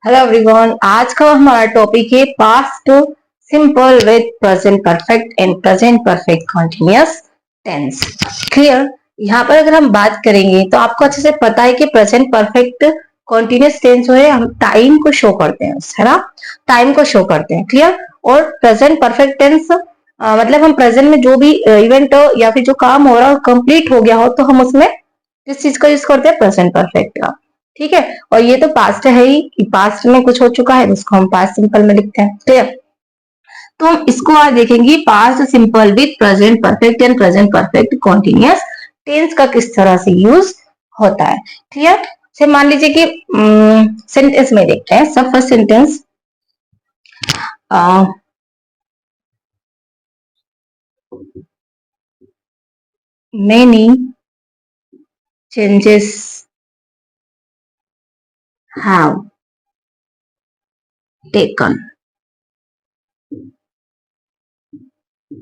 Hello everyone, आज का हमारा टॉपिक है past simple with present perfect and present perfect continuous tense. Clear. यहाँ पर अगर हम बात करेंगे तो आपको अच्छे से पता है कि प्रेजेंट परफेक्ट कंटीन्यूअस टेंस जो है हम टाइम को शो करते हैं, है ना। टाइम को शो करते हैं। क्लियर। और प्रेजेंट परफेक्ट टेंस मतलब हम प्रेजेंट में जो भी इवेंट हो या फिर जो काम हो रहा हो कंप्लीट हो गया हो तो हम उसमें किस चीज का यूज करते हैं, प्रेजेंट परफेक्ट का। ठीक है। और ये तो पास्ट है ही कि पास्ट में कुछ हो चुका है उसको हम पास्ट सिंपल में लिखते हैं। क्लियर। तो हम इसको आज देखेंगे past simple with present perfect and present perfect continuous tense का किस तरह से यूज होता है। क्लियर। से मान लीजिए कि सेंटेंस में देखते हैं। सब first sentence, many changes have taken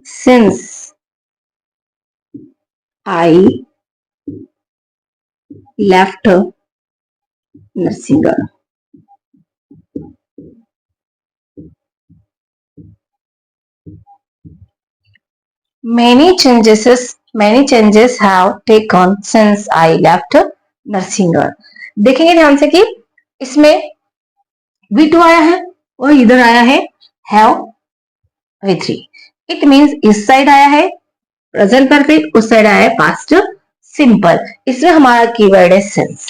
since I left Narsingar. Many changes have taken since I left Narsingar. देखेंगे ध्यान से कि इसमें V2 आया है और इधर आया है have V3. इट मीन्स इस साइड आया है प्रेजेंट परफेक्ट, उस साइड आया है पास्ट सिंपल। इसमें हमारा कीवर्ड है सिंस।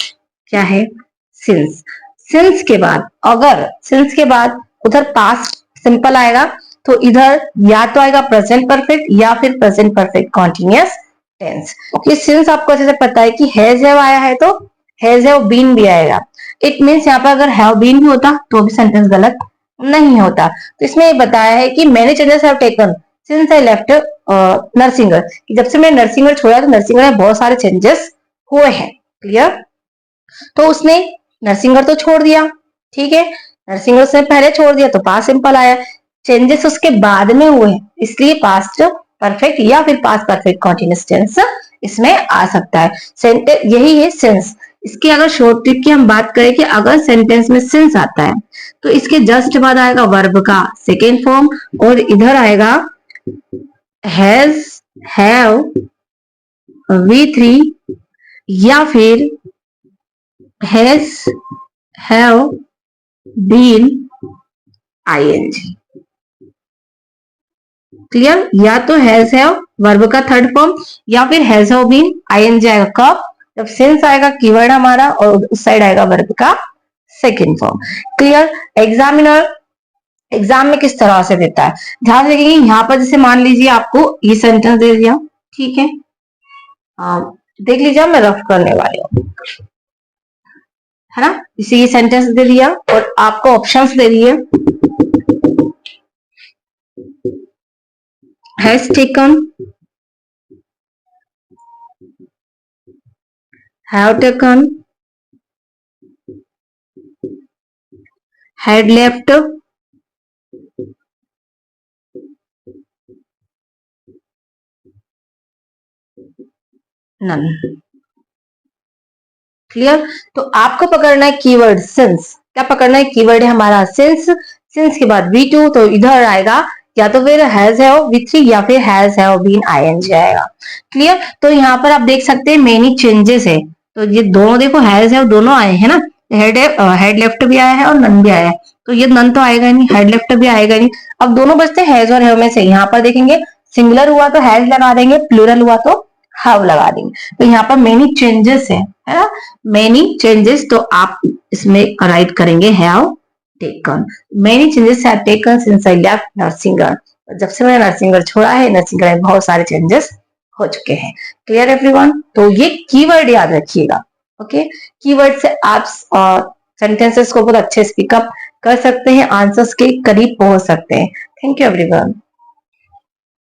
क्या है? सिंस। सिंस के बाद अगर सिंस के बाद उधर पास्ट सिंपल आएगा तो इधर या तो आएगा प्रेजेंट परफेक्ट या फिर present perfect continuous tense. Okay. Since आपको अच्छे से पता है कि हैज हैव आया है तो हैज हैव बीन भी आएगा। इट मीन्स यहाँ पर अगर हैव बीन भी होता तो भी सेंटेंस गलत नहीं होता। तो इसमें ये बताया है कि many changes have taken since I left Narsingar. जब से मैंने नरसिंगर छोड़ा तो नरसिंगर में बहुत सारे चेंजेस हुए हैं। क्लियर। तो उसने नरसिंगर तो छोड़ दिया, ठीक है। नरसिंगर उसने पहले छोड़ दिया तो पास्ट सिंपल आया। चेंजेस उसके बाद में हुए इसलिए पास्ट परफेक्ट या फिर पास्ट परफेक्ट कॉन्टिन्यूअस टेंस इसमें आ सकता है। सेंटेंस यही है सिंस। इसकी अगर शॉर्ट ट्रिक की हम बात करें कि अगर सेंटेंस में सिंस आता है तो इसके जस्ट बाद आएगा वर्ब का सेकेंड फॉर्म और इधर आएगा हैज हैव V3 या फिर has have been ing। Clear. या तो हैज हैव वर्ब का थर्ड फॉर्म या फिर हैज हैव बीन ing आएगा। कब? जब सिंस आएगा कीवर्ड हमारा और उस साइड आएगा वर्ब का second form. Clear. Examiner exam में किस तरह से देता है, ध्यान रखिए। यहाँ पर जैसे मान लीजिए आपको ये सेंटेंस दे दिया, ठीक है। देख लीजिए मैं रफ करने वाली हूँ, है ना। इसे ये सेंटेंस दे दिया और आपको ऑप्शंस दे दिए। Has taken, have taken, had left, none. Clear. तो आपको पकड़ना है कीवर्ड सिंस। क्या पकड़ना है? कीवर्ड है हमारा सिंस। सिंस के बाद V2 तो इधर आएगा या तो फिर हैज हैव V3 या फिर हैज हैव बीन ing आएगा। क्लियर। तो यहाँ पर आप देख सकते हैं मेनी चेंजेस है तो ये दोनों देखो हैज हैव दोनों आए हैं ना। हेड लेफ्ट भी आया है और नन भी आया है तो ये नन तो आएगा नहीं, हेड लेफ्ट भी आएगा नहीं। अब दोनों बचते हैं हैज और हैव में से। यहाँ पर देखेंगे सिंगुलर हुआ तो हैज लगा देंगे, प्लूरल हुआ तो हैव लगा देंगे। तो यहाँ पर मेनी चेंजेस है ना। मेनी चेंजेस तो आप इसमें राइट करेंगे have taken. Many changes have taken since I left Narsingar. जब से मैंने नरसिंगर छोड़ा है नरसिंगर में बहुत सारे चेंजेस हो चुके हैं। Clear everyone. तो ये कीवर्ड याद रखिएगा। ओके। कीवर्ड से आप सेंटेंसेस को बहुत अच्छे स्पीकअप कर सकते हैं, आंसर्स के करीब पहुंच सकते हैं। Thank you everyone.